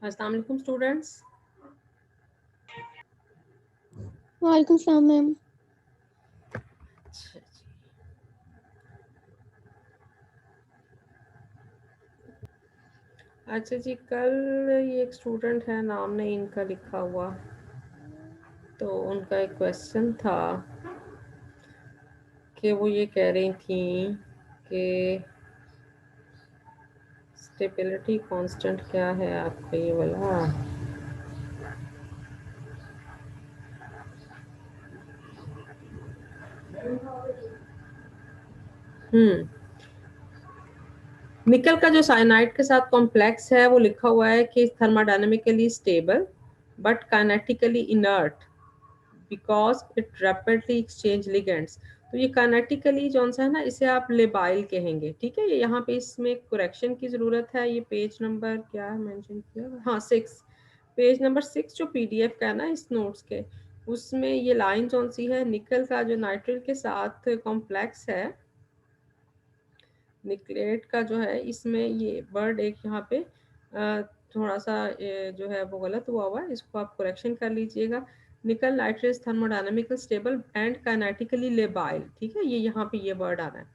अस्सलाम वालेकुम स्टूडेंट्स। वालेकुम सलाम मैम। अच्छा जी, कल ये एक स्टूडेंट है, नाम नहीं इनका लिखा हुआ, तो उनका एक क्वेश्चन था कि वो ये कह रही थी कि स्टेबिलिटी कांस्टेंट क्या है आपका ये वाला। निकल का जो साइनाइड के साथ कॉम्प्लेक्स है वो लिखा हुआ है कि thermodynamically stable but kinetically inert because it rapidly exchange ligands. तो ये काइनेटिकली जो सा है ना, इसे आप लेबाइल कहेंगे। ठीक है, ये यहाँ पे इसमें करेक्शन की ज़रूरत है। ये पेज नंबर क्या है मेंशन किया, हाँ 6, पेज नंबर 6 जो पीडीएफ का है ना इस नोट्स के, उसमें ये लाइन जो सी है, निकल का जो नाइट्रिल के साथ कॉम्प्लेक्स है, निकलेट का जो है, इसमें ये वर्ड एक यहाँ पे थोड़ा सा जो है वो गलत हुआ है, इसको आप करेक्शन कर लीजिएगा। Nickel nitrates thermodynamical stable and kinetically labile. ठीक है, ये यहाँ पे ये वर्ड आना है।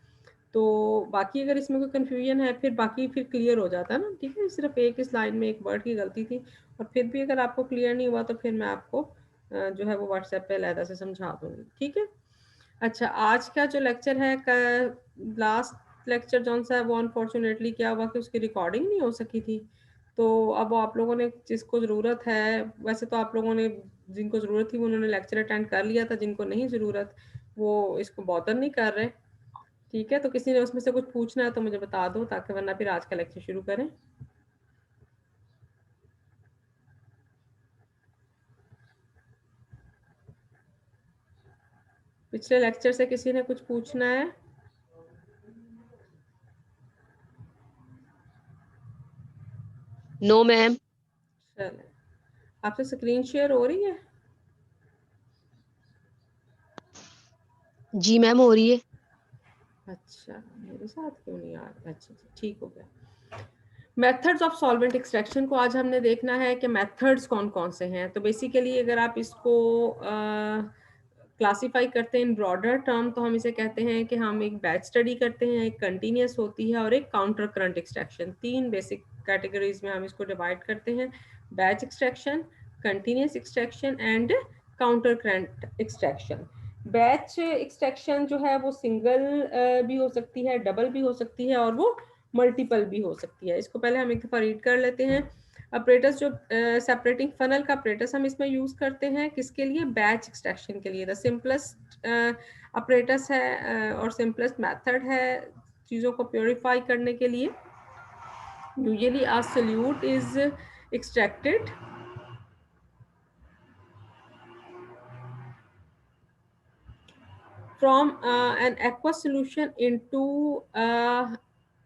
तो बाकी अगर इसमें कोई कंफ्यूजन है फिर बाकी फिर क्लियर हो जाता है ना। ठीक है, सिर्फ एक इस लाइन में एक वर्ड की गलती थी, और फिर भी अगर आपको क्लियर नहीं हुआ तो फिर मैं आपको जो है वो व्हाट्सएप पे अलहदा से समझा दूँगी। ठीक है। अच्छा, आज का जो लेक्चर है, लास्ट लेक्चर जौन सा है वो अनफॉर्चुनेटली क्या हुआ कि उसकी रिकॉर्डिंग नहीं हो सकी थी। तो अब आप लोगों ने जिसको ज़रूरत है, वैसे तो आप लोगों ने जिनको ज़रूरत थी उन्होंने लेक्चर अटेंड कर लिया था, जिनको नहीं ज़रूरत वो इसको बॉदर नहीं कर रहे। ठीक है, तो किसी ने उसमें से कुछ पूछना है तो मुझे बता दो, ताकि वरना फिर आज का लेक्चर शुरू करें। पिछले लेक्चर से किसी ने कुछ पूछना है? No ma'am. चले, आपसे स्क्रीन शेयर हो रही है? जी मैम हो रही है। अच्छा, मेरे साथ क्यों नहीं आ रहा? अच्छा, ठीक हो गया। मेथड्स ऑफ सॉल्वेंट एक्सट्रैक्शन को आज हमने देखना है कि मेथड्स कौन कौन से हैं। तो बेसिकली अगर आप इसको क्लासीफाई करते हैं इन ब्रॉडर टर्म, तो हम इसे कहते हैं कि हम एक बैच स्टडी करते हैं, एक कंटिन्यूस होती है और एक counter current extraction. 3 basic categories में हम इसको डिवाइड करते हैं: batch extraction, continuous extraction and counter current extraction. Batch extraction जो है वो सिंगल भी हो सकती है, डबल भी हो सकती है, और वो मल्टीपल भी हो सकती है। इसको पहले हम एक दफ़ा रीड कर लेते हैं। अपरेटस जो सेपरेटिंग फनल का अपरेटस हम इसमें यूज़ करते हैं किसके लिए? बैच एक्सट्रैक्शन के लिए। द सिंपलेस्ट अपरेटस है और सिंपलेस्ट मेथड है चीज़ों को प्योरीफाई करने के लिए। Usually a solute is extracted from an aqueous solution into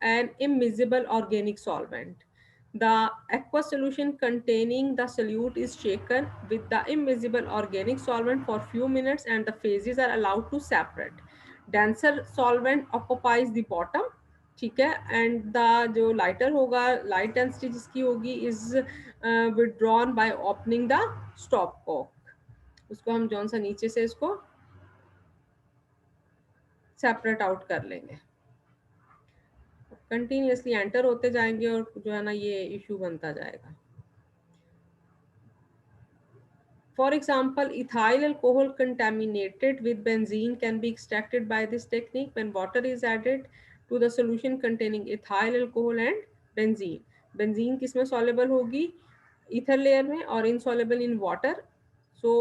an immiscible organic solvent. The aqueous solution containing the solute is shaken with the immiscible organic solvent for few minutes and the phases are allowed to separate. Denser solvent occupies the bottom, ठीक है, and the जो lighter होगा, light density जिसकी होगी, is withdrawn by opening the stopcock. उसको हम जौन सा नीचे से इसको सेपरेट आउट कर लेंगे। कंटिन्यूसली एंटर होते जाएंगे और जो है ना ये इशू बनता जाएगा। For example, ethyl alcohol contaminated with benzene can be extracted by this technique when water is added to the solution containing ethyl alcohol and benzene. Benzene किसमें soluble होगी? Ether layer में, और insoluble in water. So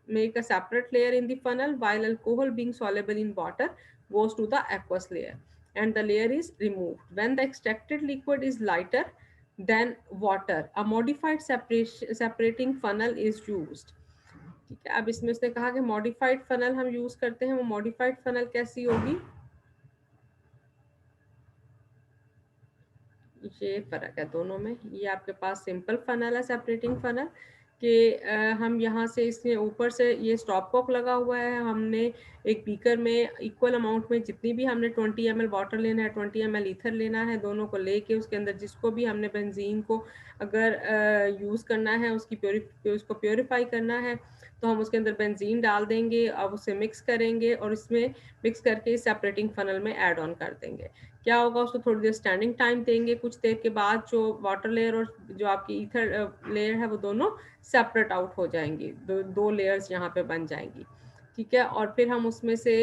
make a separate layer in the funnel, while alcohol being soluble in water goes to the aqueous layer and the layer is removed. When the extracted liquid is lighter than water, a modified separating funnel is used. ठीक है, अब इसमें उसने कहा कि modified funnel हम use करते हैं। वो मॉडिफाइड फनल कैसी होगी? ये फर्क है दोनों में। ये आपके पास सिंपल फनल है, सेपरेटिंग फनल। कि हम यहाँ से इसमें ऊपर से ये स्टॉप कॉक लगा हुआ है, हमने एक बीकर में इक्वल अमाउंट में जितनी भी हमने 20 ml वाटर लेना है, 20 ml ईथर लेना है, दोनों को लेके उसके अंदर जिसको भी हमने बेंजीन को अगर यूज़ करना है, उसको प्योरीफाई करना है, तो हम उसके अंदर बेंजीन डाल देंगे। अब उसे मिक्स करेंगे और इसमें मिक्स करके सेपरेटिंग फनल में ऐड ऑन कर देंगे। क्या होगा, उसको थोड़ी देर स्टैंडिंग टाइम देंगे, कुछ देर के बाद जो वाटर लेयर और जो आपकी ईथर लेयर है वो दोनों सेपरेट आउट हो जाएंगी, दो लेयर्स यहाँ पे बन जाएंगी। ठीक है, और फिर हम उसमें से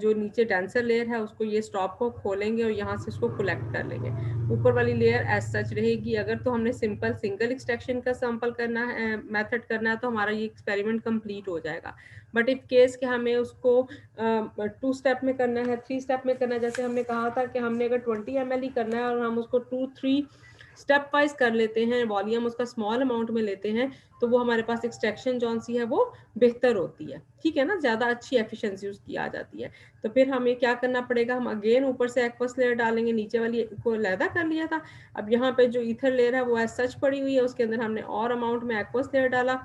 जो नीचे डेंसर लेयर है उसको ये स्टॉप को खोलेंगे और यहाँ से उसको कलेक्ट कर लेंगे। ऊपर वाली लेयर एज सच रहेगी। अगर तो हमने सिंपल सिंगल एक्सट्रैक्शन का सैंपल करना है, मेथड करना है, तो हमारा ये एक्सपेरिमेंट कंप्लीट हो जाएगा। बट इफ केस कि हमें उसको 2 स्टेप में करना है, 3 स्टेप में करना है, जैसे हमने कहा था कि हमने अगर 20 ml ही करना है और हम उसको 2-3 स्टेप वाइज कर लेते हैं, वॉल्यूम उसका स्मॉल अमाउंट में लेते हैं, तो वो हमारे पास एक्सट्रैक्शन जौन सी है वो बेहतर होती है। ठीक है ना, ज़्यादा अच्छी एफिशिएंसी उसकी आ जाती है। तो फिर हमें क्या करना पड़ेगा, हम अगेन ऊपर से एक्वस लेयर डालेंगे, नीचे वाली को लैदा कर लिया था, अब यहाँ पे जो ईथर लेयर है वो एज सच पड़ी हुई है, उसके अंदर हमने और अमाउंट में एक्वस लेयर डाला,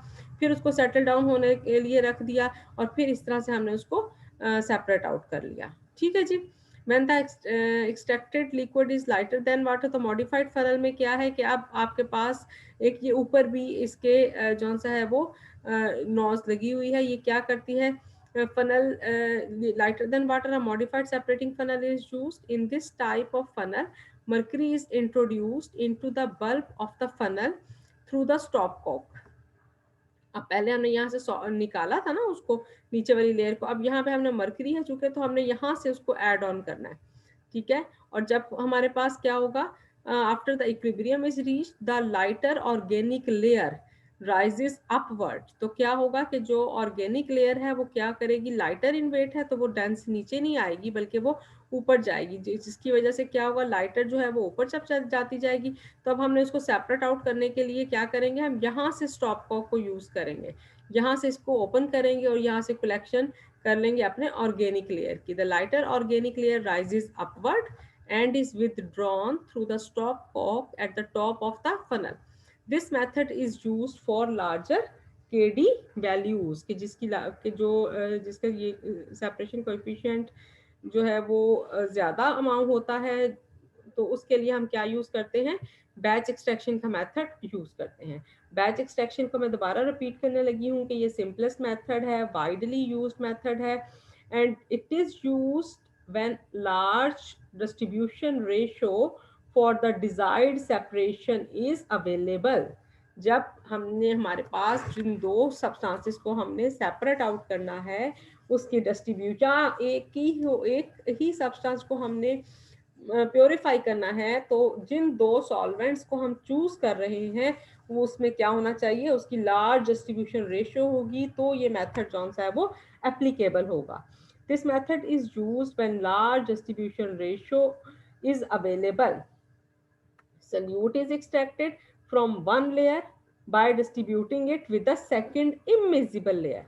फिर उसको सेटल डाउन होने के लिए रख दिया और फिर इस तरह से हमने उसको सेपरेट आउट कर लिया। ठीक है जी। when the extracted liquid is lighter than water, तो मॉडिफाइड फनल में क्या है कि अब आपके पास एक ये ऊपर भी इसके जौन सा है वो नॉज लगी हुई है, ये क्या करती है, funnel lighter than water, a modified separating funnel is used. In this type of funnel, mercury is introduced into the bulb of the funnel through the stopcock. अब पहले हमने यहाँ से निकाला था ना उसको, नीचे वाली लेयर को, अब यहाँ पे हमने मरकरी है चूंकि, तो हमने यहाँ से उसको ऐड ऑन करना है। ठीक है, और जब हमारे पास क्या होगा, after the equilibrium is reach the lighter organic layer rises upward, तो क्या होगा कि जो ऑर्गेनिक लेयर है वो क्या करेगी, लाइटर इन वेट है तो वो डेंस नीचे नहीं आएगी बल्कि वो ऊपर जाएगी, जिसकी वजह से क्या होगा, लाइटर जो है वो ऊपर चल जाती जाएगी। तो अब हमने उसको सेपरेट आउट करने के लिए क्या करेंगे, हम यहाँ से स्टॉप कॉक को यूज़ करेंगे, यहाँ से इसको ओपन करेंगे और यहाँ से कलेक्शन कर लेंगे अपने ऑर्गेनिक लेयर की। The lighter organic layer rises upward and is withdrawn through the stop cock at the top of the funnel. This method is used for larger KD values कि जिसका ये सेपरेशन कोएफिशिएंट जो है वो ज़्यादा amount होता है, तो उसके लिए हम क्या यूज़ करते हैं, बैच एक्सट्रैक्शन का मेथड यूज़ करते हैं। बैच एक्सट्रैक्शन को मैं दोबारा रिपीट करने लगी हूँ कि ये सिंपलेस्ट मेथड है, वाइडली यूज्ड मेथड है, and it is used when large distribution ratio for the desired separation is available। जब हमने हमारे पास जिन दो सब्सटेंसेस को हमने सेपरेट आउट करना है, उसकी डिस्ट्रीब्यूशन एक ही सब्सटेंस को हमने प्योरीफाई करना है, तो जिन दो सॉल्वेंट्स को हम चूज कर रहे हैं वो उसमें क्या होना चाहिए, उसकी लार्ज डिस्ट्रीब्यूशन रेशियो होगी, तो ये मेथड कौन सा है वो एप्लीकेबल होगा। This method is used when large distribution ratio is available. Solute is extracted from one layer by distributing it with the second immiscible layer.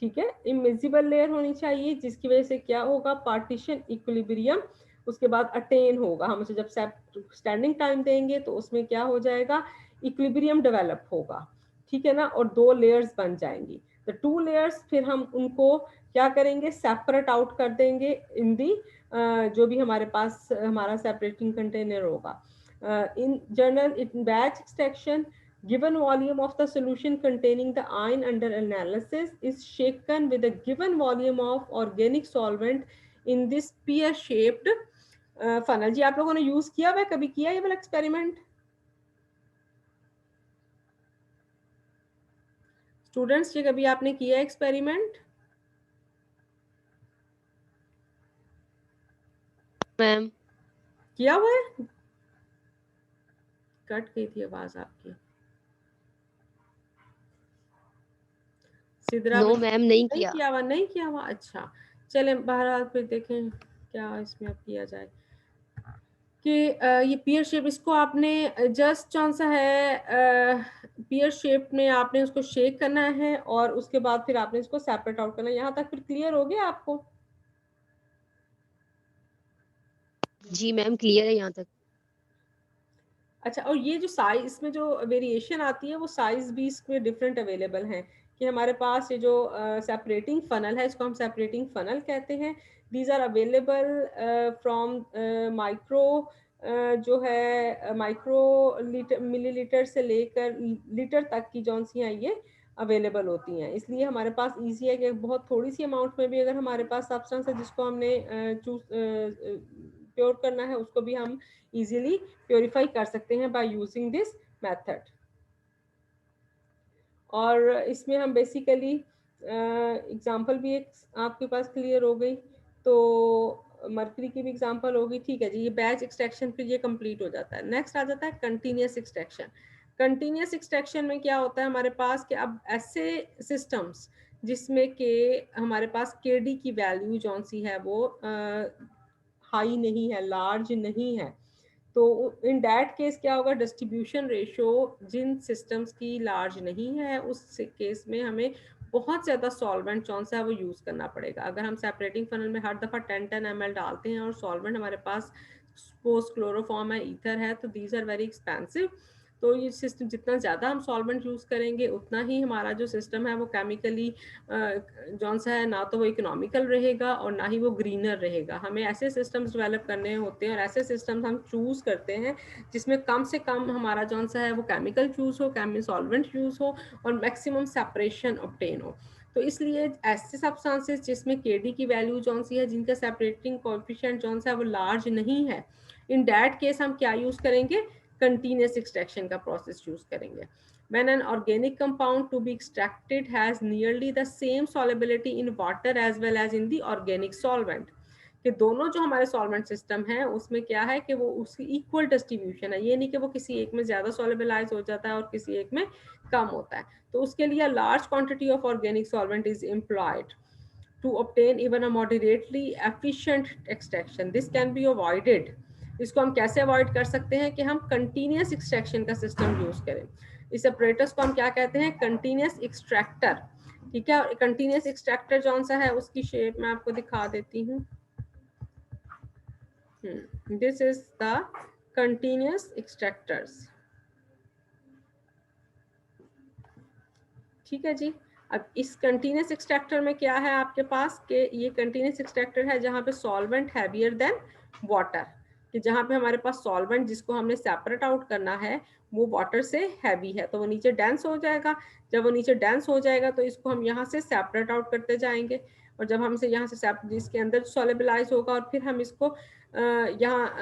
ठीक है, इमिजिबल लेयर होनी चाहिए, जिसकी वजह से क्या होगा, पार्टीशन इक्विलिब्रियम उसके बाद अटेन होगा। हम उसे जब स्टैंडिंग टाइम देंगे तो उसमें क्या हो जाएगा, इक्विलिब्रियम डेवलप होगा। ठीक है ना, और दो लेयर्स बन जाएंगी। तो 2 लेयर्स फिर हम उनको क्या करेंगे, सेपरेट आउट कर देंगे इन दी जो भी हमारे पास हमारा सेपरेटिंग कंटेनर होगा। In general, in batch extraction, given volume of the solution containing the ion under analysis is shaken with a given volume of organic solvent in this pear shaped funnel। जी आप लोगों ने use किया हुआ, कभी किया ये वाला एक्सपेरिमेंट? स्टूडेंट्स, ये कभी आपने किया एक्सपेरिमेंट? मैम किया हुआ है? कट गई थी आवाज आपकी। सिद्रा नो मैम नहीं नहीं किया। किया हुआ, नहीं किया हुआ, अच्छा। चले बहरहाल फिर देखें क्या इसमें अब किया जाए कि ये पियर शेप, इसको आपने जस्ट कौन सा है, पियर शेप में आपने उसको शेक करना है और उसके बाद फिर आपने इसको सेपरेट आउट करना है। यहाँ तक फिर क्लियर हो गया आपको? जी मैम क्लियर है यहाँ तक। अच्छा, और ये जो साइज इसमें जो वेरिएशन आती है वो साइज भी इसमें डिफरेंट अवेलेबल हैं कि हमारे पास ये जो सेपरेटिंग फनल है, इसको हम सेपरेटिंग फनल कहते हैं। These are available from micro, जो है माइक्रो लीटर मिलीलीटर से लेकर लीटर तक की जौन सी हैं ये अवेलेबल होती हैं। इसलिए हमारे पास ईजी है कि बहुत थोड़ी सी अमाउंट में भी अगर हमारे पास सब्सटेंस है जिसको हमने चूज प्योर करना है, उसको भी हम इजीली प्योरीफाई कर सकते हैं बाय यूजिंग दिस मेथड। और इसमें हम बेसिकली एग्जांपल भी एक आपके पास क्लियर हो गई, तो मर्करी की भी एग्जांपल होगी। ठीक है जी, ये बैच एक्सट्रैक्शन फिर ये कंप्लीट हो जाता है। नेक्स्ट आ जाता है कंटिन्यूस एक्सट्रैक्शन। कंटिन्यूस एक्सट्रैक्शन में क्या होता है हमारे पास कि अब ऐसे सिस्टम्स जिसमें के हमारे पास केडी की वैल्यू जौन सी है वो हाई नहीं है, लार्ज नहीं है, तो इन दैट केस क्या होगा, डिस्ट्रीब्यूशन रेशियो जिन सिस्टम्स की लार्ज नहीं है उस केस में हमें बहुत ज़्यादा सॉल्वेंट कौन सा है वो यूज़ करना पड़ेगा। अगर हम सेपरेटिंग फनल में हर दफ़ा 10 ml डालते हैं और सॉल्वेंट हमारे पास पोस्ट क्लोरोफॉर्म है, ईथर है, तो दीज आर वेरी एक्सपेंसिव। तो ये सिस्टम जितना ज़्यादा हम सॉल्वेंट यूज़ करेंगे उतना ही हमारा जो सिस्टम है वो केमिकली जौन सा है ना तो वो इकोनॉमिकल रहेगा और ना ही वो ग्रीनर रहेगा। हमें ऐसे सिस्टम्स डेवलप करने होते हैं और ऐसे सिस्टम्स हम चूज़ करते हैं जिसमें कम से कम हमारा जौन सा है वो केमिकल चूज़ हो, सॉल्वेंट यूज़ हो और मैक्सिमम सेपरेशन ऑब्टेन हो। तो इसलिए ऐसे सब्सटेंसेस जिसमें केडी की वैल्यू जौन सी है, जिनका सेपरेटिंग कोएफिशिएंट जौन सा है वो लार्ज नहीं है, इन दैट केस हम क्या यूज़ करेंगे, कंटीन्यूअस एक्सट्रैक्शन का प्रोसेस यूज़ करेंगे। When an organic compound to be extracted has nearly the same solubility in water as well as in the organic solvent, कि दोनों जो हमारे सॉल्वेंट सिस्टम है उसमें क्या है कि वो उसकी इक्वल डिस्ट्रीब्यूशन है, ये नहीं कि वो किसी एक में ज़्यादा सॉल्युबलाइज हो जाता है और किसी एक में कम होता है। तो उसके लिए large quantity of organic solvent is employed to obtain even a moderately efficient extraction. This can be avoided. इसको हम कैसे अवॉइड कर सकते हैं कि हम कंटिन्यूस एक्सट्रैक्शन का सिस्टम यूज करें। इस ऑपरेटर्स को हम क्या कहते हैं, कंटिन्यूस एक्सट्रैक्टर। ठीक है, और कंटिन्यूस एक्सट्रैक्टर कौन सा है उसकी शेप मैं आपको दिखा देती हूँ। This is the continuous extractors. ठीक है जी। अब इस कंटिन्यूस एक्सट्रैक्टर में क्या है आपके पास कि ये कंटिन्यूस एक्सट्रैक्टर है जहाँ पे सॉल्वेंट हैवियर देन वाटर, कि जहाँ पे हमारे पास सॉल्वेंट जिसको हमने सेपरेट आउट करना है वो वाटर से हैवी है, तो वो नीचे डेंस हो जाएगा। जब वो नीचे डेंस हो जाएगा तो इसको हम यहाँ से सेपरेट आउट करते जाएंगे, और जब हमसे यहाँ से जिसके अंदर सॉलिबलाइज होगा और फिर हम इसको यहाँ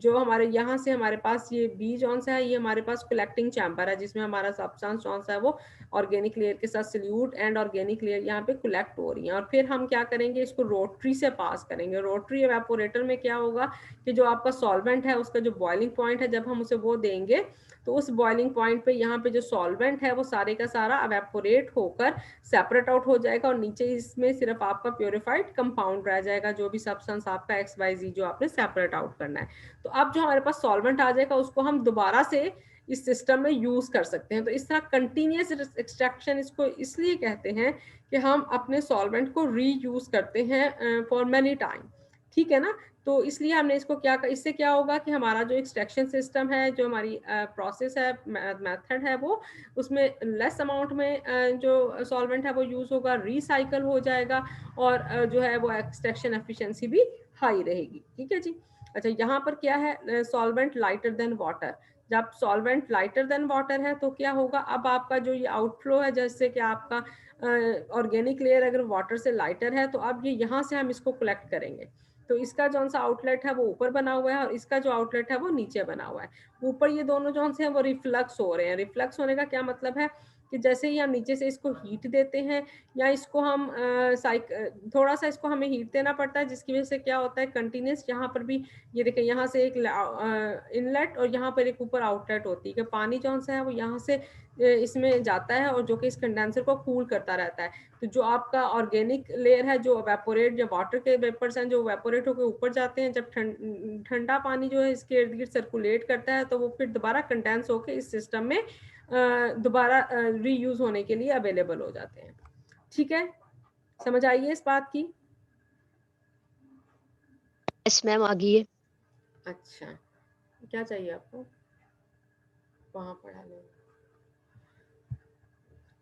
जो हमारे यहाँ से हमारे पास ये बी जौन सा है, ये हमारे पास कलेक्टिंग चैम्बर है जिसमें हमारा सब्सटेंस जौन सा है वो ऑर्गेनिक लेयर के साथ सल्यूट एंड ऑर्गेनिक लेयर यहाँ पे कलेक्ट हो रही है। और फिर हम क्या करेंगे, इसको रोटरी से पास करेंगे। रोटरी एवेपोरेटर में क्या होगा कि जो आपका सॉल्वेंट है उसका जो बॉइलिंग पॉइंट है, जब हम उसे वो देंगे तो उस बॉइलिंग पॉइंट पे यहाँ पे जो सॉल्वेंट है वो सारे का सारा एवेपोरेट होकर सेपरेट आउट हो जाएगा और नीचे इसमें सिर्फ आपका प्योरीफाइड कंपाउंड रह जाएगा, जो भी सब्सटेंस आपका XYZ जो आपने सेपरेट आउट करना है। तो अब जो हमारे पास सॉल्वेंट आ जाएगा उसको हम दोबारा से इस सिस्टम में यूज कर सकते हैं। तो इस तरह कंटिन्यूस एक्सट्रैक्शन इसको इसलिए कहते हैं कि हम अपने सॉल्वेंट को रीयूज करते हैं फॉर मेनी टाइम। ठीक है ना, तो इसलिए हमने इसको क्या, इससे क्या होगा कि हमारा जो एक्सट्रैक्शन सिस्टम है, जो हमारी प्रोसेस है, मेथड है, वो उसमें लेस अमाउंट में जो सॉल्वेंट है वो यूज होगा, रिसाइकल हो जाएगा और जो है वो एक्सट्रैक्शन एफिशिएंसी भी हाई रहेगी। ठीक है जी। अच्छा, यहाँ पर क्या है, सॉल्वेंट लाइटर देन वाटर। जब सॉल्वेंट लाइटर देन वाटर है तो क्या होगा, अब आपका जो ये आउटफ्लो है, जैसे कि आपका ऑर्गेनिक लेयर अगर वाटर से लाइटर है तो अब ये यहाँ से हम इसको कलेक्ट करेंगे। तो इसका जो सा आउटलेट है वो ऊपर बना हुआ है और इसका जो आउटलेट है वो नीचे बना हुआ है। ऊपर ये दोनों जो से हैं वो रिफ्लक्स हो रहे हैं। रिफ्लक्स होने का क्या मतलब है कि जैसे ही हम नीचे से इसको हीट देते हैं या इसको हम थोड़ा सा इसको हमें हीट देना पड़ता है, जिसकी वजह से क्या होता है, कंटिन्यूस यहाँ पर भी ये देखें, यहाँ से एक इनलेट और यहाँ पर एक ऊपर आउटलेट होती है कि पानी जो सा है वो यहाँ से इसमें जाता है और जो कि इस कंडेंसर को कूल करता रहता है। तो जो आपका ऑर्गेनिक लेयर है, जो वेपोरेट, जो वाटर के वेपर्स हैं जो वेपोरेट होकर ऊपर जाते हैं, जब ठंडा पानी जो है इसके इर्द गिर्द सर्कुलेट करता है तो वो फिर दोबारा कंडेंस होकर इस सिस्टम में दोबारा रीयूज होने के लिए अवेलेबल हो जाते हैं। ठीक है, समझ आई है इस बात की? यस मैम, आगे। अच्छा, क्या चाहिए आपको? वहाँ पढ़ा लें।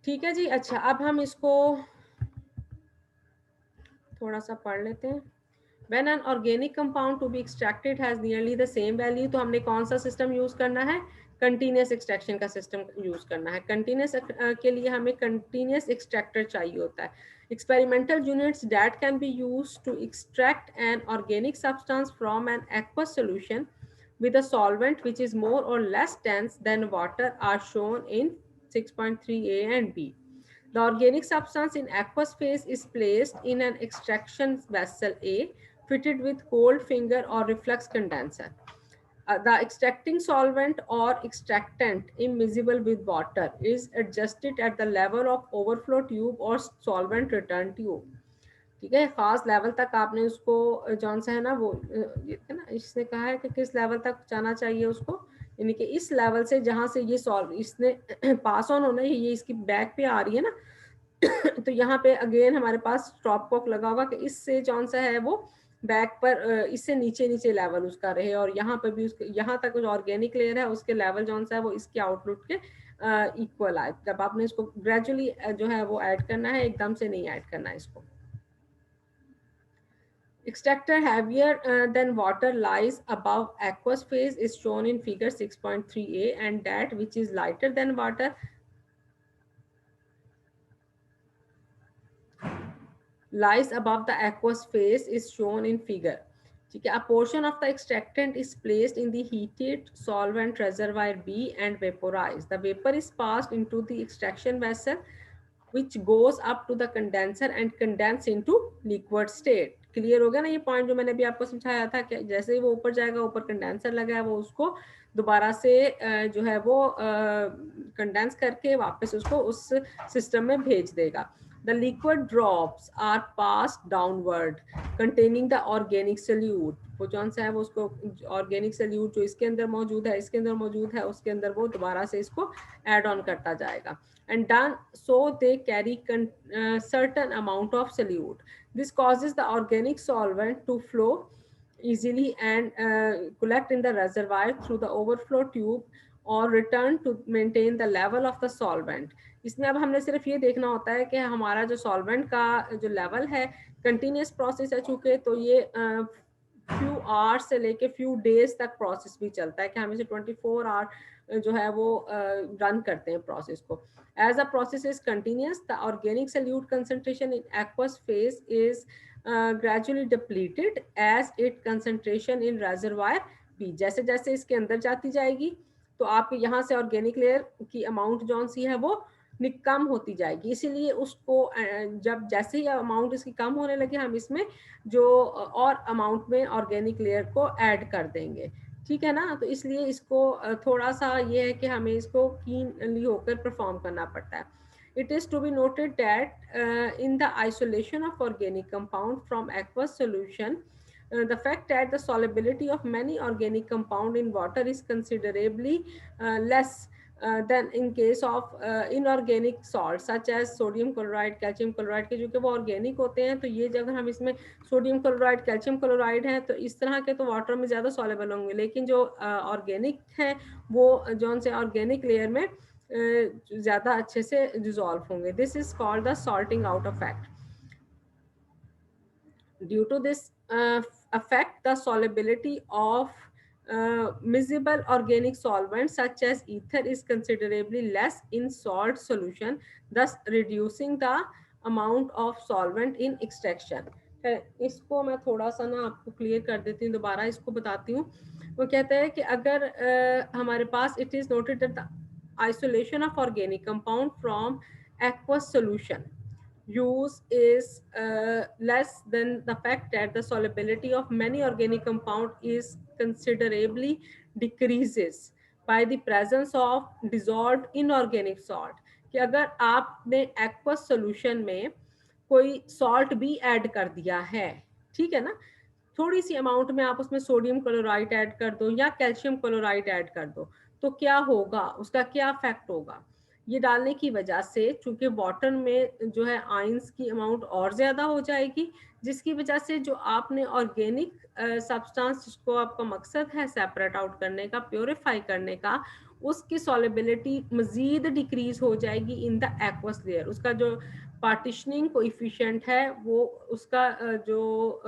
ठीक है जी। अच्छा, अब हम इसको थोड़ा सा पढ़ लेते हैं। When an organic compound to be extracted has nearly the same value, तो हमने कौन सा सिस्टम यूज करना है? कंटिन्यूस एक्सट्रैक्शन का सिस्टम यूज करना है। कंटिन्यूस के लिए हमें कंटिन्यूस एक्सट्रैक्टर चाहिए होता है। Experimental units that can be use to extract an organic substance from an aqueous solution with a solvent which is more or less dense than water are shown in 6.3a and b. The organic substance in aqueous phase is placed in an extraction vessel A fitted with cold finger or reflux condenser. The extracting solvent or extractant immiscible with water is adjusted at the level of overflow tube or solvent return tube. ठीक है, खास level तक आपने उसको जौन सा है ना वो ये है ना, इसने कहा है कि किस लेवल तक जाना चाहिए उसको, यानी कि इस लेवल से जहां से ये सॉल्व इसने पास ऑन होना है, ये इसकी बैक पे आ रही है ना तो यहाँ पे अगेन हमारे पास स्टॉप कॉक लगा होगा कि इससे कौन सा है वो बैक पर इससे नीचे नीचे लेवल उसका रहे, और यहाँ पर भी उसके यहाँ तक जो ऑर्गेनिक लेयर है उसके लेवल कौन सा है वो इसके आउटलुक के इक्वल आए। जब आपने इसको ग्रेजुअली जो है वो ऐड करना है, एकदम से नहीं ऐड करना है इसको। Extractor heavier than water lies above aqueous phase is shown in figure 6.3a, and that which is lighter than water lies above the aqueous phase is shown in figure. ठीक है, a portion of the extractant is placed in the heated solvent reservoir B and vaporized. The vapor is passed into the extraction vessel which goes up to the condenser and condense into liquid state. Clear हो गया ना ये point जो मैंने अभी आपको समझाया था कि जैसे ही वो ऊपर जाएगा, ऊपर कंडेंसर लगा है, वो उसको दोबारा से जो है वो कंडेंस करके वापस उसको उस सिस्टम में भेज देगा। The liquid drops are passed downward containing the organic solute. वो कौन सा है वो उसको ऑर्गेनिक सल्यूट जो इसके अंदर मौजूद है, इसके अंदर मौजूद है, उसके अंदर वो दोबारा से इसको ऐड ऑन करता जाएगा। And done so they carry certain amount of solute. This causes the organic solvent to flow easily and collect in the reservoir through the overflow tube or return to maintain the level of the solvent. इसमें अब हमने सिर्फ ये देखना होता है कि हमारा जो सॉल्वेंट का जो लेवल है, कंटिन्यूस प्रोसेस है चूंकि, तो ये फ्यू आवर्स से लेके फ्यू डेज तक प्रोसेस भी चलता है कि हम इसे 24 आवर जो है वो रन करते हैं प्रोसेस को। As the process is continuous, the organic solute concentration in aqueous phase is gradually depleted as its concentration in reservoir B. जैसे जैसे इसके अंदर जाती जाएगी तो आप यहाँ से ऑर्गेनिक लेयर की अमाउंट जौन सी है वो कम होती जाएगी, इसीलिए उसको जब जैसे ही अमाउंट इसकी कम होने लगे हम इसमें जो और अमाउंट में ऑर्गेनिक लेयर को ऐड कर देंगे। ठीक है ना, तो इसलिए इसको थोड़ा सा ये है कि हमें इसको कीनली होकर परफॉर्म करना पड़ता है। It is to be noted that in the isolation of organic compound from aqueous solution, the fact that the solubility of many organic compound in water is considerably less than in case of inorganic salts such as sodium chloride, calcium chloride के जो कि वो organic होते हैं, तो ये जब हम इसमें सोडियम क्लोराइड, कैल्शियम क्लोराइड है तो इस तरह के तो वाटर में ज़्यादा सॉलेबल होंगे, लेकिन जो ऑर्गेनिक हैं वो जौन से ऑर्गेनिक लेयर में ज़्यादा अच्छे से डिजॉल्व होंगे। This is called the salting out effect. Due to this effect, the solubility of miscible organic solvents such as ether is considerably less in salt solution, thus reducing the amount of solvent in extraction. इसको मैं थोड़ा सा ना आपको clear कर देती हूँ, दोबारा इसको बताती हूँ। वो कहता है कि अगर हमारे पास it is noted that the isolation of organic compound from aqueous solution use is less than the fact that the solubility of many organic compound is considerably decreases by the presence of dissolved inorganic salt। कि अगर आपने aqueous solution में कोई salt भी add कर दिया है, ठीक है ना, थोड़ी सी अमाउंट में आप उसमें सोडियम क्लोराइड ऐड कर दो या कैल्शियम क्लोराइड ऐड कर दो, तो क्या होगा, उसका क्या इफेक्ट होगा? ये डालने की वजह से चूंकि वाटर में जो है आयंस की अमाउंट और ज़्यादा हो जाएगी, जिसकी वजह से जो आपने ऑर्गेनिक सब्सटेंस जिसको आपका मकसद है सेपरेट आउट करने का, प्योरीफाई करने का, उसकी सॉलिबिलिटी मज़ीद डिक्रीज हो जाएगी इन द एक्वस लेयर। उसका जो पार्टिशनिंग कोएफिशिएंट है वो उसका जो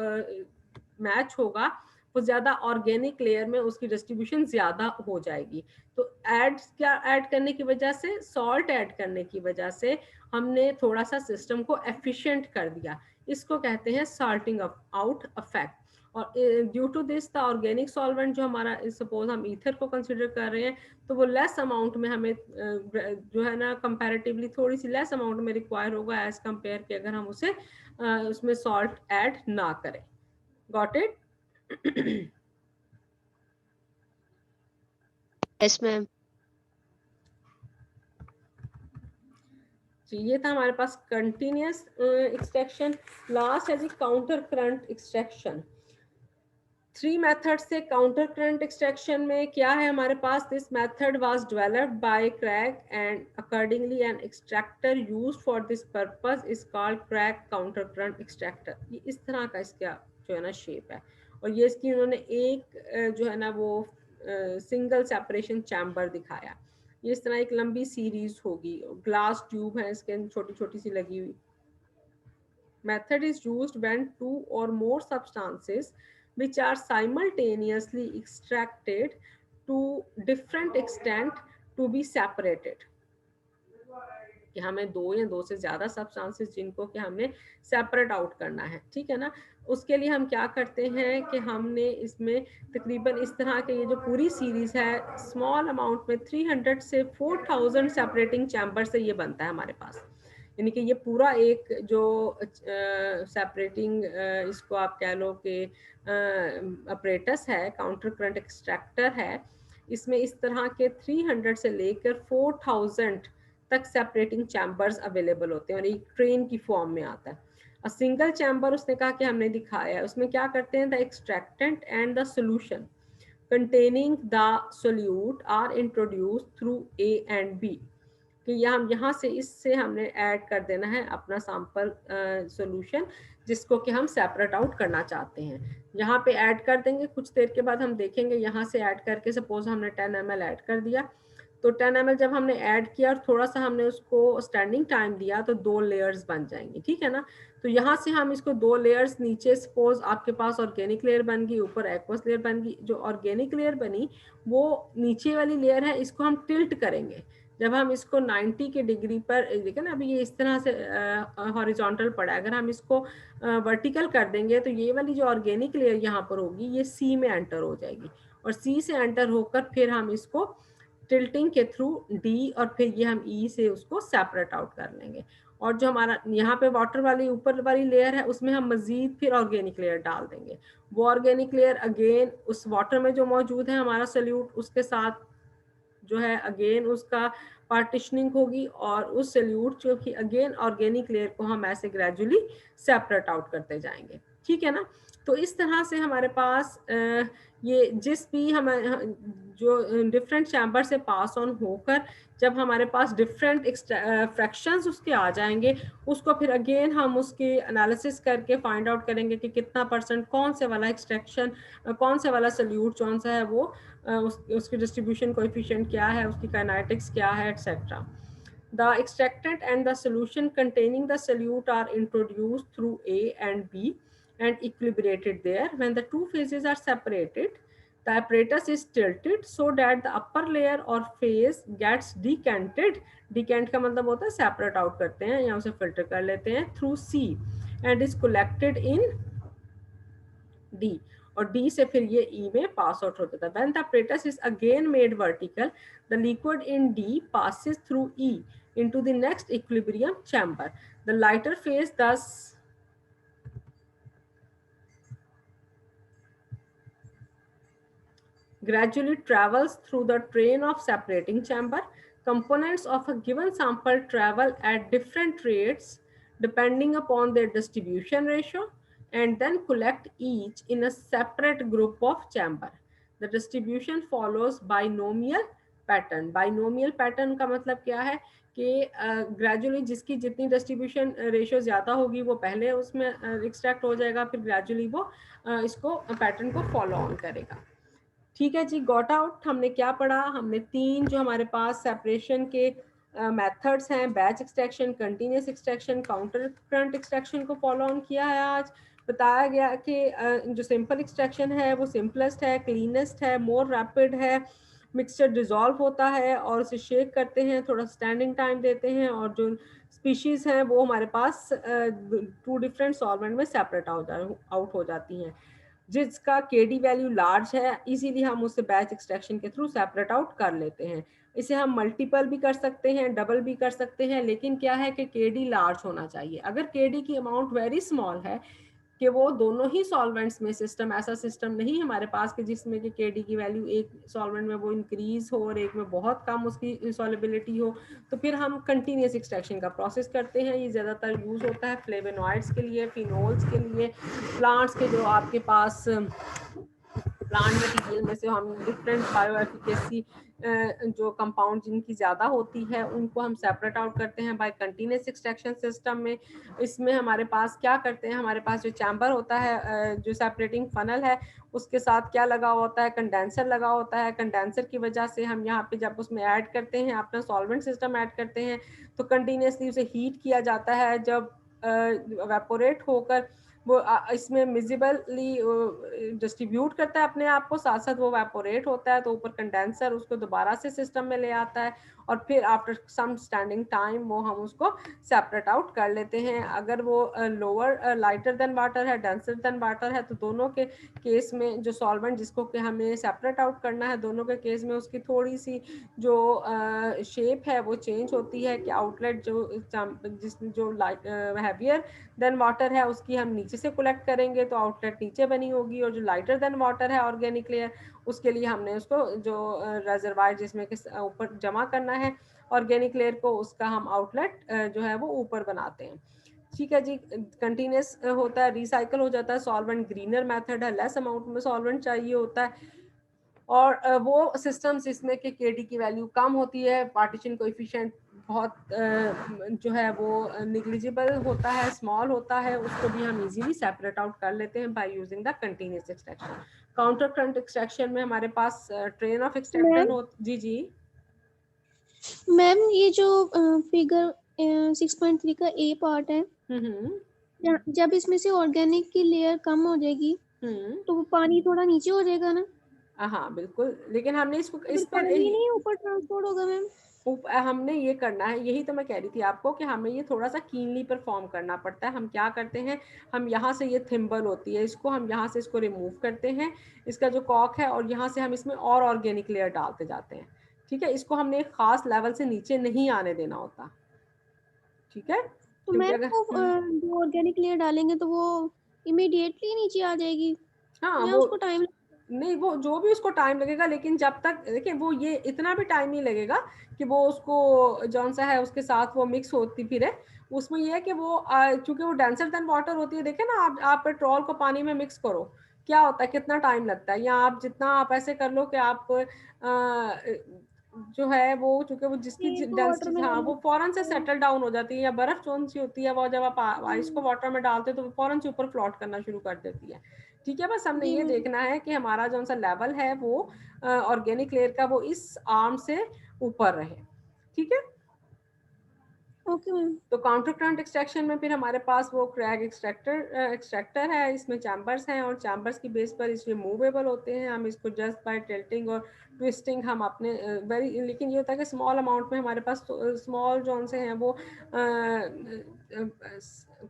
मैच होगा वो ज़्यादा ऑर्गेनिक लेयर में उसकी डिस्ट्रीब्यूशन ज़्यादा हो जाएगी। तो क्या ऐड करने की वजह से, सॉल्ट ऐड करने की वजह से हमने थोड़ा सा सिस्टम को एफिशिएंट कर दिया। इसको कहते हैं सॉल्टिंग आउट इफेक्ट। और due to this the organic solvent जो हमारा, सपोज हम ईथर को कंसिडर कर रहे हैं, तो वो लेस अमाउंट में हमें जो है ना कंपैरेटिवली थोड़ी सी लेस अमाउंट में रिक्वायर होगा एज कंपेयर कि अगर हम उसे उसमें सॉल्ट ऐड ना करें। Got it? Yes, ma'am. जी, ये था हमारे पास कंटिन्यूस एक्सट्रैक्शन। लास्ट है जी काउंटर करंट एक्सट्रैक्शन। 3 मेथड से काउंटर करंट एक्सट्रैक्शन में क्या है हमारे पास? This method was developed by Craig and accordingly an extractor used for this purpose is called Craig counter current extractor. ये इस तरह का इसका जो है ना शेप है, और ये इसकी उन्होंने एक जो है ना वो सिंगल सेपरेशन चैम्बर दिखाया। ये इस तरह एक लंबी सीरीज होगी, ग्लास ट्यूब है इसके छोटी छोटी सी लगी हुई। Method is used when two or more substances which are simultaneously extracted to different extent to be separated। कि हमें दो या दो से ज्यादा सब्सटेंसेस जिनको कि हमने सेपरेट आउट करना है, ठीक है ना। उसके लिए हम क्या करते हैं कि हमने इसमें तकरीबन इस तरह के ये जो पूरी सीरीज है स्मॉल अमाउंट में 300 से 4000 सेपरेटिंग चैम्बर से ये बनता है हमारे पास। यानी कि ये पूरा एक जो सेपरेटिंग इसको आप कह लो कि अपरेटस है, काउंटर करंट एक्सट्रैक्टर है, इसमें इस तरह के 300 से लेकर 4000 तक सेपरेटिंग चैम्बर्स अवेलेबल होते हैं और एक ट्रेन की फॉर्म में आता है। अ सिंगल चैम्बर उसने कहा कि हमने दिखाया है, उसमें क्या करते हैं, the एक्सट्रैक्टेंट and the solution containing the solute are introduced through A and B। कि यहाँ से इससे हमने ऐड कर देना है अपना सैंपल सॉल्यूशन जिसको कि हम सेपरेट आउट करना चाहते हैं। यहाँ पे ऐड कर देंगे, कुछ देर के बाद हम देखेंगे यहाँ से ऐड करके सपोज हमने 10 ml ऐड कर दिया, तो 10 ml जब हमने ऐड किया और थोड़ा सा हमने उसको स्टैंडिंग टाइम दिया तो 2 लेयर्स बन जाएंगी, ठीक है ना। तो यहाँ से हम इसको 2 लेयर्स, नीचे सपोज आपके पास ऑर्गेनिक लेयर बन गई, ऊपर एक्वस लेयर बन गई। जो ऑर्गेनिक लेयर बनी वो नीचे वाली लेयर है, इसको हम टिल्ट करेंगे। जब हम इसको 90 के डिग्री पर देखिए ना, अभी ये इस तरह से हॉरिजॉन्टल पड़ा है, अगर हम इसको वर्टिकल कर देंगे तो ये वाली जो ऑर्गेनिक लेयर यहाँ पर होगी ये सी में एंटर हो जाएगी, और सी से एंटर होकर फिर हम इसको टिल्टिंग के थ्रू डी और फिर ये हम ई से उसको सेपरेट आउट कर लेंगे। और जो हमारा यहाँ पे वाटर वाली ऊपर वाली लेयर है उसमें हम मजीद फिर ऑर्गेनिक लेयर डाल देंगे। वो ऑर्गेनिक लेयर अगेन उस वाटर में जो मौजूद है हमारा सोल्यूट, उसके साथ जो है अगेन उसका पार्टिशनिंग होगी, और उस सोल्यूट जो कि अगेन ऑर्गेनिक लेयर को हम ऐसे ग्रेजुअली सेपरेट आउट करते जाएंगे, ठीक है ना। तो इस तरह से हमारे पास ये जिस भी हम जो डिफरेंट चैम्बर से पास ऑन होकर जब हमारे पास डिफरेंट फ्रैक्शंस उसके आ जाएंगे, उसको फिर अगेन हम उसकी एनालिसिस करके फाइंड आउट करेंगे कि कितना परसेंट कौन से वाला एक्सट्रैक्शन, कौन से वाला सोल्यूट कौन सा है, वो उसकी डिस्ट्रीब्यूशन कोएफिशिएंट क्या है, उसकी काइनेटिक्स क्या है, etcetera. The extractant and the solution containing the solute are introduced through A and B and equilibrated there. When the two phases are separated, the apparatus is tilted so that the upper layer or phase gets decanted। Decant का मतलब होता है separate out करते हैं या उसे filter कर लेते हैं through C and is collected in D, और D से फिर ये E में पास आउट होता था। When the apparatus is again made vertical, the liquid in D passes through E into the next equilibrium chamber. The lighter phase thus gradually travels through the train of separating chamber. Components of a given sample travel at different rates depending upon their distribution ratio and then collect each in a separate group of chamber. The distribution follows binomial pattern. Binomial pattern का मतलब क्या है कि gradually जिसकी जितनी distribution ratio ज़्यादा होगी वो पहले उसमें एक्सट्रैक्ट हो जाएगा, फिर ग्रेजुअली वो इसको पैटर्न को फॉलो ऑन करेगा। ठीक है जी, गॉट आउट हमने क्या पढ़ा? हमने 3 जो हमारे पास सेपरेशन के मेथड्स हैं, batch extraction, continuous extraction, counter current extraction को फॉलो ऑन किया है। आज बताया गया कि जो सिंपल एक्सट्रैक्शन है वो सिंपलेस्ट है, क्लीनेस्ट है, मोर रैपिड है, मिक्सचर डिजॉल्व होता है और उसे शेक करते हैं, थोड़ा स्टैंडिंग टाइम देते हैं, और जो स्पीशीज़ हैं वो हमारे पास 2 डिफरेंट सॉल्वेंट में सेपरेट आउट हो जाती हैं। जिसका केडी वैल्यू लार्ज है, इजीली हम उसे बैच एक्सट्रैक्शन के थ्रू सेपरेट आउट कर लेते हैं। इसे हम मल्टीपल भी कर सकते हैं, डबल भी कर सकते हैं, लेकिन क्या है कि केडी लार्ज होना चाहिए। अगर केडी की अमाउंट वेरी स्मॉल है कि वो दोनों ही सॉल्वेंट्स में सिस्टम, ऐसा सिस्टम नहीं हमारे पास कि जिसमें कि केडी की वैल्यू एक सॉल्वेंट में वो इंक्रीज हो और एक में बहुत कम उसकी सॉलिबिलिटी हो, तो फिर हम कंटिन्यूस एक्सट्रैक्शन का प्रोसेस करते हैं। ये ज़्यादातर यूज़ होता है फ्लेवोनॉइड्स के लिए, फिनोल्स के लिए, प्लांट्स के जो आपके पास प्लांट मटेरियल में से हम डिफरेंट बायोएफिकेसी जो कंपाउंड जिनकी ज़्यादा होती है उनको हम सेपरेट आउट करते हैं बाय कंटिन्यूस एक्सट्रैक्शन सिस्टम में। इसमें हमारे पास क्या करते हैं, हमारे पास जो चैम्बर होता है, जो सेपरेटिंग फनल है, उसके साथ क्या लगा होता है, कंडेंसर लगा होता है। कंडेंसर की वजह से हम यहाँ पे जब उसमें ऐड करते हैं, अपना सॉल्वेंट सिस्टम ऐड करते हैं, तो कंटिन्यूसली उसे हीट किया जाता है। जब वेपोरेट होकर वो इसमें विजिबली डिस्ट्रीब्यूट करता है अपने आप को, साथ साथ वो वेपोरेट होता है, तो ऊपर कंडेंसर उसको दोबारा से सिस्टम में ले आता है और फिर आफ्टर सम स्टैंडिंग टाइम वो हम उसको सेपरेट आउट कर लेते हैं। अगर वो लोअर लाइटर देन वाटर है, डेंसर देन वाटर है, तो दोनों के केस में जो सॉल्वेंट जिसको कि हमें सेपरेट आउट करना है, दोनों के केस में उसकी थोड़ी सी जो शेप है वो चेंज होती है कि आउटलेट जो लाइट हैवियर देन वाटर है उसकी हम नीचे से कलेक्ट करेंगे तो आउटलेट नीचे बनी होगी, और जो लाइटर देन वाटर है ऑर्गेनिक लेयर, उसके लिए हमने उसको जो रिजर्वायर जिसमें कि ऊपर जमा करना है ऑर्गेनिक लेयर को, उसका हम आउटलेट जो है वो ऊपर बनाते हैं। ठीक है जी, कंटिन्यूस होता है, रिसाइकल हो जाता है सॉल्वेंट, ग्रीनर मेथड है, लेस अमाउंट में सॉल्वेंट चाहिए होता है, और वो सिस्टम्स जिसमें कि केडी की वैल्यू कम होती है, पार्टीशन कोएफिशिएंट बहुत जो है वो निग्लिजिबल होता है, स्मॉल होता है, उसको भी हम इजीली सेपरेट आउट कर लेते हैं by using the continuous extraction. Counter current extraction में हमारे पास ट्रेन ऑफ एक्सट्रैक्टर मैम हो। जी जी मैम ये जो फिगर 6.3 का ए पार्ट है, हम्म जब इसमें से ऑर्गेनिक की लेयर कम हो जाएगी हम्म तो वो पानी थोड़ा नीचे हो जाएगा ना, हाँ बिल्कुल, लेकिन हमने इसको तो फिर इस पर पानी नहीं ऊपर ट्रांसपोर्ट होगा मैम? हमने ये करना है, यही तो मैं कह रही थी आपको कि हमें ये थोड़ा सा कीनली परफॉर्म करना पड़ता है। हम क्या करते हैं, हम यहाँ से, ये थिम्बल होती है, इसको हम यहाँ से इसको रिमूव करते हैं, इसका जो कॉक है, और यहाँ से हम इसमें और ऑर्गेनिक लेयर डालते जाते हैं। ठीक है, इसको हमने एक खास लेवल से नीचे नहीं आने देना होता। ठीक है, तो क्योंकि मैम अगर वो जो ऑर्गेनिक लेयर डालेंगे तो वो इमीडिएटली नीचे आ जाएगी हाँ या वो उसको टाइम? नहीं, वो जो भी उसको टाइम लगेगा, लेकिन जब तक देखिए वो ये इतना भी टाइम नहीं लगेगा कि वो उसको जौन सा है उसके साथ वो मिक्स होती फिरे। उसमें ये है कि वो चूंकि वो डेंसर देन वाटर होती है, देखे ना आप पेट्रोल को पानी में मिक्स करो, क्या होता है, कितना टाइम लगता है, या आप जितना आप ऐसे कर लो कि आप जो है वो चूंकि वो जिसकी ये तो वाटर डेंसिटी, में हाँ, डालने वो फौरन से को- सेटल डाउन हो जाती है, या बर्फ कौन सी होती है वो जब आप आइस को हम्म, वाटर में डालते हो तो वो फौरन से ऊपर फ्लोट करना शुरू कर देती है। ठीक है, बस हमने जी ये मैम। देखना है कि हमारा जो सा लेवल है वो ऑर्गेनिक लेयर का वो इस आर्म से ऊपर रहे। ठीक है, ओके मैम। तो काउंटर करंट एक्सट्रैक्शन में फिर हमारे पास वो क्रैग एक्सट्रैक्टर है, इसमें चैम्बर्स हैं, और चैम्बर्स की बेस पर इसमें मूवेबल होते हैं। हम इसको जस्ट बाय टिल्टिंग और ट्विस्टिंग हम अपने वेरी, लेकिन ये होता है कि स्मॉल अमाउंट में हमारे पास स्मॉल जोन से हैं वो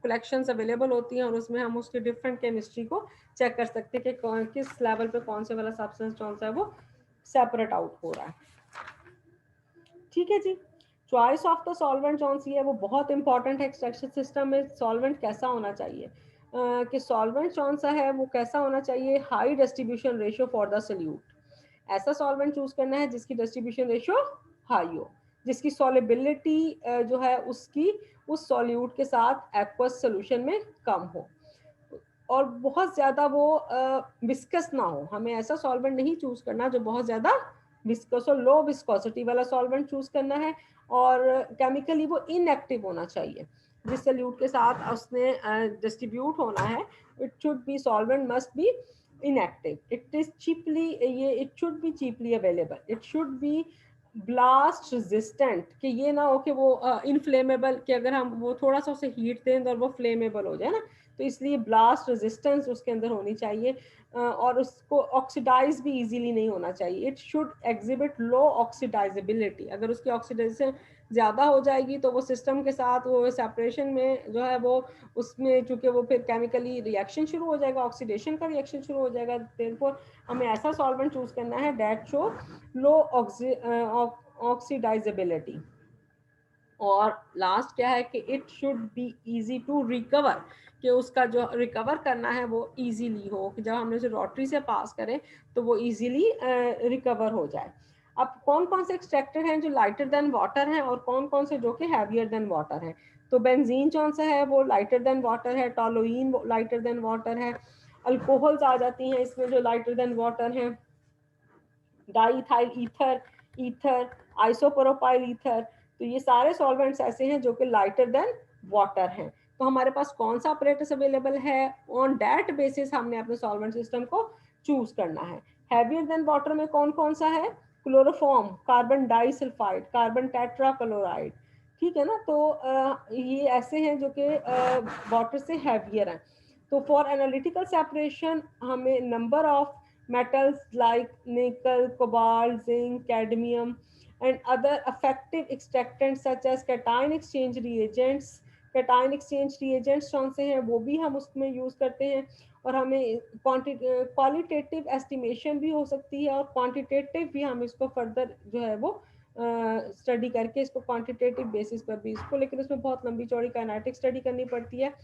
कलेक्शंस अवेलेबल होती हैं, और उसमें हम उसकी डिफरेंट केमिस्ट्री को चेक कर सकते हैं कि किस लेवल पे कौन से वाला सब्सटेंस कौन सा है वो सेपरेट आउट हो रहा है। ठीक है जी, चॉइस ऑफ द सॉल्वेंट कौन सी है वो बहुत इंपॉर्टेंट है एक्सट्रैक्शन सिस्टम में। सॉल्वेंट कैसा होना चाहिए, कि सॉल्वेंट कौन सा है वो कैसा होना चाहिए, high distribution ratio for the solute. ऐसा सॉल्वेंट चूज करना है जिसकी डिस्ट्रीब्यूशन रेशियो हाई हो, जिसकी सॉलिबिलिटी जो है उसकी उस सॉल्यूट के साथ एक्वस सोल्यूशन में कम हो, और बहुत ज़्यादा वो विस्कस ना हो। हमें ऐसा सॉल्वेंट नहीं चूज करना जो बहुत ज़्यादा विस्कोस और लो विस्कोसिटी वाला सॉल्वेंट चूज करना है, और केमिकली वो इनएक्टिव होना चाहिए। जिस सल्यूट के साथ उसने डिस्ट्रीब्यूट होना है, it should B solvent must be inactive. It is cheaply, ये it should be cheaply available. It should be blast resistant, कि ये ना हो कि वो इनफ्लेमेबल, कि अगर हम वो थोड़ा सा उसे हीट दें और वो फ्लेमेबल हो जाए ना, तो इसलिए ब्लास्ट रेजिस्टेंस उसके अंदर होनी चाहिए, और उसको ऑक्सीडाइज भी इजीली नहीं होना चाहिए। इट शुड एग्जिबिट लो ऑक्सीडाइजेबिलिटी। अगर उसकी ऑक्सीडाइजेशन ज़्यादा हो जाएगी तो वो सिस्टम के साथ वो सेपरेशन में जो है वो उसमें चूंकि वो फिर केमिकली रिएक्शन शुरू हो जाएगा, ऑक्सीडेशन का रिएक्शन शुरू हो जाएगा। देयरफॉर हमें ऐसा सॉल्वेंट चूज करना है दैट शो लो ऑक्सीडाइजेबिलिटी। और लास्ट क्या है कि it should be easy to recover, कि उसका जो रिकवर करना है वो इजीली हो, कि जब हमने उसे रोटरी से पास करें तो वो इजीली रिकवर हो जाए। अब कौन कौन से एक्सट्रैक्टर हैं जो लाइटर देन वाटर हैं और कौन कौन से जो कि हैवियर देन वाटर हैं? तो बेंजीन कौन सा है, वो लाइटर देन वाटर है। टोलुइन लाइटर देन वाटर है। अल्कोहल्स आ जाती हैं इसमें जो लाइटर देन वाटर हैं। Diethyl ether, ether, isopropyl ether. तो ये सारे सॉल्वेंट्स ऐसे हैं जो कि लाइटर देन वाटर हैं। तो हमारे पास कौन सा अपरेटस अवेलेबल है, ऑन दैट बेसिस हमने अपने सॉल्वेंट सिस्टम को चूज करना है। हैवियर देन वाटर में कौन कौन सा है? Chloroform, carbon disulphide, carbon tetrachloride, ठीक है ना। तो ये ऐसे हैं जो कि वाटर से हैवियर हैं। तो फॉर एनालिटिकल सेपरेशन हमें number of metals like nickel, cobalt, zinc, cadmium, and other effective extractants such as cation exchange reagents. cation exchange reagents कौन से हैं वो भी हम उसमें यूज करते हैं, और हमें क्वालिटेटिव एस्टिमेशन भी हो सकती है और क्वांटिटेटिव भी हम इसको फर्दर जो है वो स्टडी करके इसको क्वांटिटेटिव बेसिस पर भी इसको, लेकिन उसमें बहुत लंबी चौड़ी काइनेटिक स्टडी करनी पड़ती है।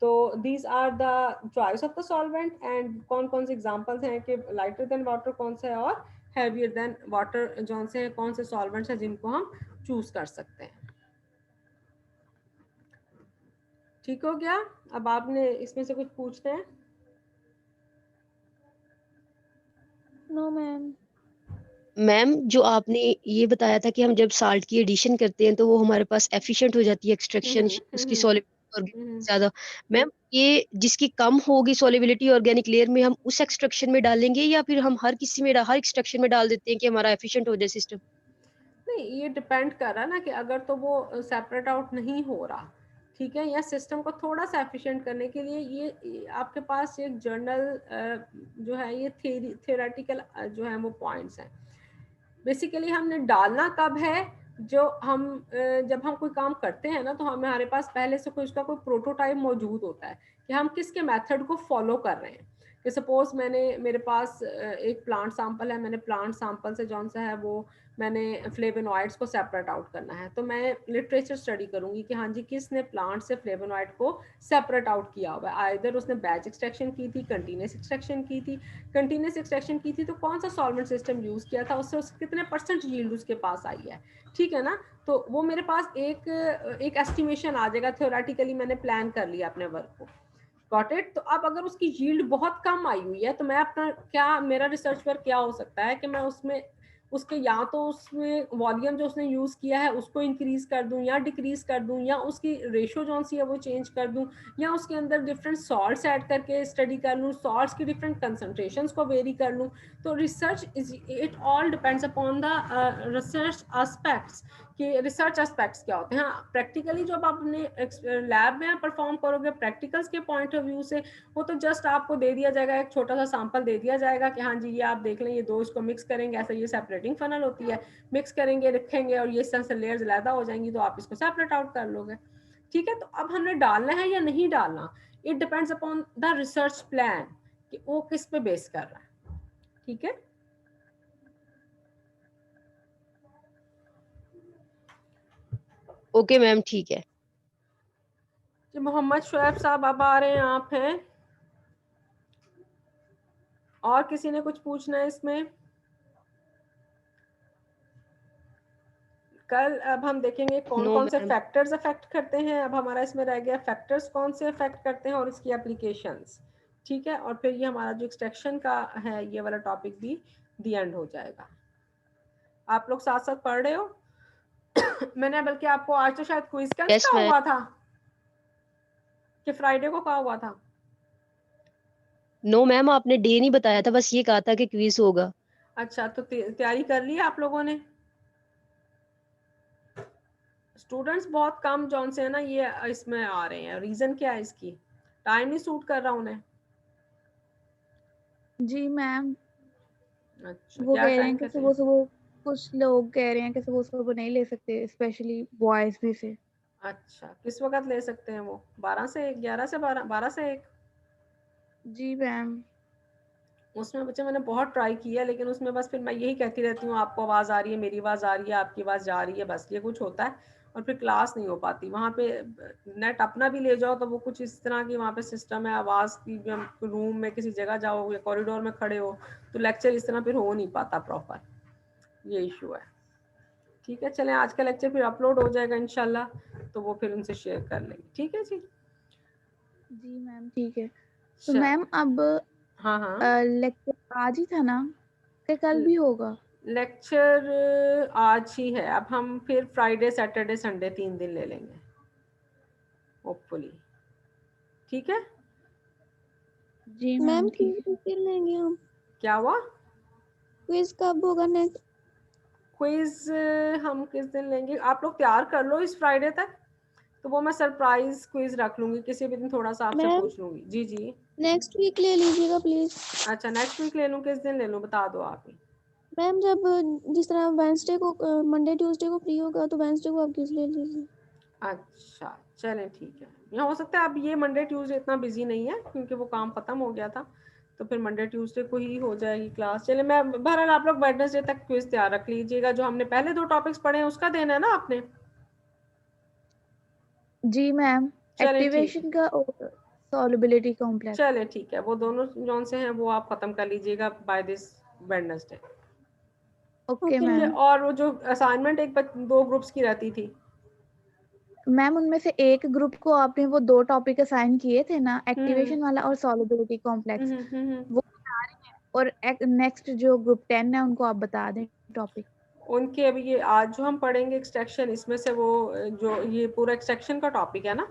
तो these are the choice of the solvent, and कौन कौन से एग्जांपल्स हैं कि लाइटर देन वाटर कौन सा है और हैवियर देन वाटर जौन से है, कौन से सॉल्वेंट्स हैं जिनको हम चूज कर सकते हैं। ठीक हो गया? अब आपने इसमें से कुछ पूछना है? No ma'am. मैम जो आपने ये बताया था कि हम जब साल्ट की एडिशन करते हैं तो वो हमारे पास एफिशिएंट हो जाती है एक्सट्रैक्शन, उसकी सॉल्युबिलिटी ज्यादा। मैम ये जिसकी कम होगी सॉल्युबिलिटी ऑर्गेनिक लेयर में, हम उस एक्सट्रैक्शन में डालेंगे या फिर हम हर किसी में हर एक्सट्रैक्शन में डाल देते हैं कि हमारा एफिशिएंट हो जाए सिस्टम? नहीं, ये डिपेंड कर रहा है ना कि अगर तो वो सेपरेट आउट नहीं हो रहा, ठीक है, या सिस्टम को थोड़ा सा एफिशिएंट करने के लिए ये आपके पास एक जर्नल जो है ये थेरेटिकल जो है वो पॉइंट्स हैं। बेसिकली हमने डालना कब है, जो हम जब हम कोई काम करते हैं ना तो हमारे पास पहले से कोई उसका कोई प्रोटोटाइप मौजूद होता है कि हम किसके मेथड को फॉलो कर रहे हैं। कि सपोज मेरे पास एक प्लांट सैंपल है, मैंने प्लांट सैंपल से जौन सा है वो मैंने फ्लेवोनॉइड्स को सेपरेट आउट करना है, तो मैं लिटरेचर स्टडी करूंगी कि हाँ जी किसने प्लांट से फ्लेवोनॉइड को सेपरेट आउट किया हुआ है। आइदर उसने बैच एक्सट्रैक्शन की थी, कंटिन्यूस एक्सट्रैक्शन की थी। कंटिन्यूस एक्सट्रैक्शन की थी तो कौन सा सॉल्वेंट सिस्टम यूज किया था, उससे कितने परसेंट यील्ड उसके पास आई है, ठीक है ना। तो वो मेरे पास एक एस्टिमेशन आ जाएगा, थ्योरेटिकली मैंने प्लान कर लिया अपने वर्क को। Got it? तो अब अगर उसकी यील्ड बहुत कम आई हुई है तो मैं अपना क्या, मेरा रिसर्च वर्क क्या हो सकता है कि मैं उसमें उसके या तो उसमें वॉल्यूम जो उसने यूज किया है उसको इंक्रीज कर दूं या डिक्रीज कर दूं, या उसकी रेशो जो सी है वो चेंज कर दूं, या उसके अंदर डिफरेंट सॉल्ट्स ऐड करके स्टडी कर लूं, सॉल्ट्स की डिफरेंट कंसंट्रेशंस को वेरी कर लूं। तो research is, it all depends upon the research aspects, कि रिसर्च एस्पेक्ट्स क्या होते हैं। हाँ, प्रैक्टिकली जब आप अपने लैब में परफॉर्म करोगे प्रैक्टिकल्स के पॉइंट ऑफ व्यू से, वो तो जस्ट आपको दे दिया जाएगा, एक छोटा सा सैंपल दे दिया जाएगा कि हाँ जी ये आप देख लें, ये दो इसको मिक्स करेंगे, ऐसा ये सेपरेटिंग फनल होती है, मिक्स करेंगे रखेंगे और ये सेंसर लेयर्स अलग हो जाएंगी तो आप इसको सेपरेट आउट कर लोगे। ठीक है, तो अब हमने डालना है या नहीं डालना, it depends upon the research plan कि वो किस पे बेस कर रहा है। ठीक है, ओके मैम, ठीक है। जी मोहम्मद शुएब साहब अब आ रहे हैं, आप हैं? और किसी ने कुछ पूछना है इसमें? कल अब हम देखेंगे कौन नो कौन से मैम। फैक्टर्स अफेक्ट करते हैं। अब हमारा इसमें रह गया फैक्टर्स कौन से अफेक्ट करते हैं और इसकी एप्लीकेशंस। ठीक है, और फिर ये हमारा जो एक्सट्रैक्शन का है ये वाला टॉपिक भी दी एंड हो जाएगा। आप लोग साथ साथ पढ़ रहे हो? मैंने बल्कि आपको आज तो शायद क्विज का यस मैम। हुआ था कि फ्राइडे को कहा हुआ था? नो मैम, आपने डे नहीं बताया था, बस ये कहा था कि क्विज होगा। अच्छा, तो तैयारी कर ली आप लोगों ने? स्टूडेंट्स बहुत कम जौन से है ना ये इसमें आ रहे हैं, रीजन क्या है इसकी? टाइम नहीं सूट कर रहा उन्हें? जी मैम, अच्छा, वो क्या कह रहे टाइम हैं कि कहते सुबह हैं? सुबह, कुछ लोग कह रहे हैं कि सुबह सुबह नहीं ले सकते, स्पेशली बॉयज में से। अच्छा, किस वक्त ले सकते हैं वो? 12 से 1, 11 से 12, 12 से 1? जी मैम। उसमें बच्चे मैंने बहुत ट्राई किया, लेकिन उसमें बस फिर मैं यही कहती रहती हूँ, आपको आवाज़ आ रही है, मेरी आवाज़ आ रही है, आपकी आवाज़ जा रही है, बस ये कुछ होता है और फिर क्लास नहीं हो पाती। वहाँ पे नेट अपना भी ले जाओ तो वो कुछ इस तरह की वहाँ पे सिस्टम है, आवाज़ की रूम में किसी जगह जाओ या कॉरिडोर में खड़े हो तो लेक्चर इस तरह फिर हो नहीं पाता प्रॉपर, ये इशू है। ठीक है, चलें, आज का लेक्चर फिर अपलोड हो जाएगा इंशाल्लाह, तो वो फिर उनसे शेयर कर लेंगे। ठीक है जी? जी मैम ठीक है। तो चल, मैम अब हाँ हाँ, लेक्चर आज ही था ना, कि कल भी होगा? लेक्चर आज ही है, अब हम फिर फ्राइडे सैटरडे संडे 3 दिन ले लेंगे होपफुली। ठीक है? जी मैम मैम ठीक है। क्विज कर लेंगे हम। क्या हुआ? क्विज कब होगा नेक्स्ट? क्विज हम किस दिन लेंगे, आप लोग तैयार कर लो इस फ्राइडे तक, तो वो मैं सरप्राइज क्विज रख लूंगी, किसी भी दिन थोड़ा सा आपसे मैम पूछ लूंगी। जी जी। नेक्स्ट वीक ले लीजिएगा प्लीज। अच्छा, नेक्स्ट वीक ले लूँ? किस दिन ले लूँ बता दो आप ही। मैम जब जिस तरह वेंसडे को, मंडे ट्यूसडे को फ्री होगा तो वेंसडे को आप क्विज ले लीजिए। अच्छा, चलें ठीक है। यहाँ हो सकता है अब ये मंडे ट्यूसडे इतना बिजी नहीं है क्योंकि वो काम खत्म हो गया था, तो फिर मंडे ट्यूसडे को ही हो जाएगी क्लास। चले, मैं बहरहाल आप लोग वेडनेसडे तक क्विज तैयार रख लीजिएगा। जो हमने पहले 2 टॉपिक्स पढ़े हैं उसका देना है ना आपने? जी मैम, चलें ठीक है, एक्टिवेशन का और सॉल्युबिलिटी कॉम्प्लेक्स। चलें ठीक है, वो दोनों जौन से हैं वो आप ख़त्म कर लीजिएगा बाय दिस वेडनेसडे। ओके ठीक है, मैम। और वो जो असाइनमेंट 2 ग्रुप्स की रहती थी? मैम उनमें से एक ग्रुप को आपने वो 2 टॉपिक असाइन किए थे ना, हम्म एक्टिवेशन वाला और सॉल्युबिलिटी कॉम्प्लेक्स, हम्म। वो बता रही हैं। और नेक्स्ट जो ग्रुप 10 है उनको आप बता दें टॉपिक। उनके अभी ये आज जो हम पढ़ेंगे एक्सट्रैक्शन, इसमें से वो जो ये पूरा एक्सट्रैक्शन का टॉपिक है ना,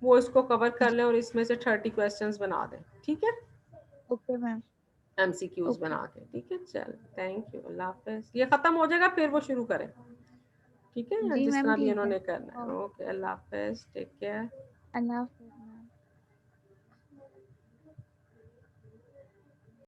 वो इसको कवर कर जी लें और इसमें से 30 क्वेश्चंस बना दें। ठीक है? Okay ma'am. MCQs okay. बना के। ठीक है, चल, थैंक यू, अल्लाह हाफिज। ये ख़त्म हो जाएगा फिर वो शुरू करें। ठीक है, जी जिस मैम तरह भी ठीक है। इन्होंने करना है। और ओके, अल्लाह हाफिज, टेक केयर। अल्लाह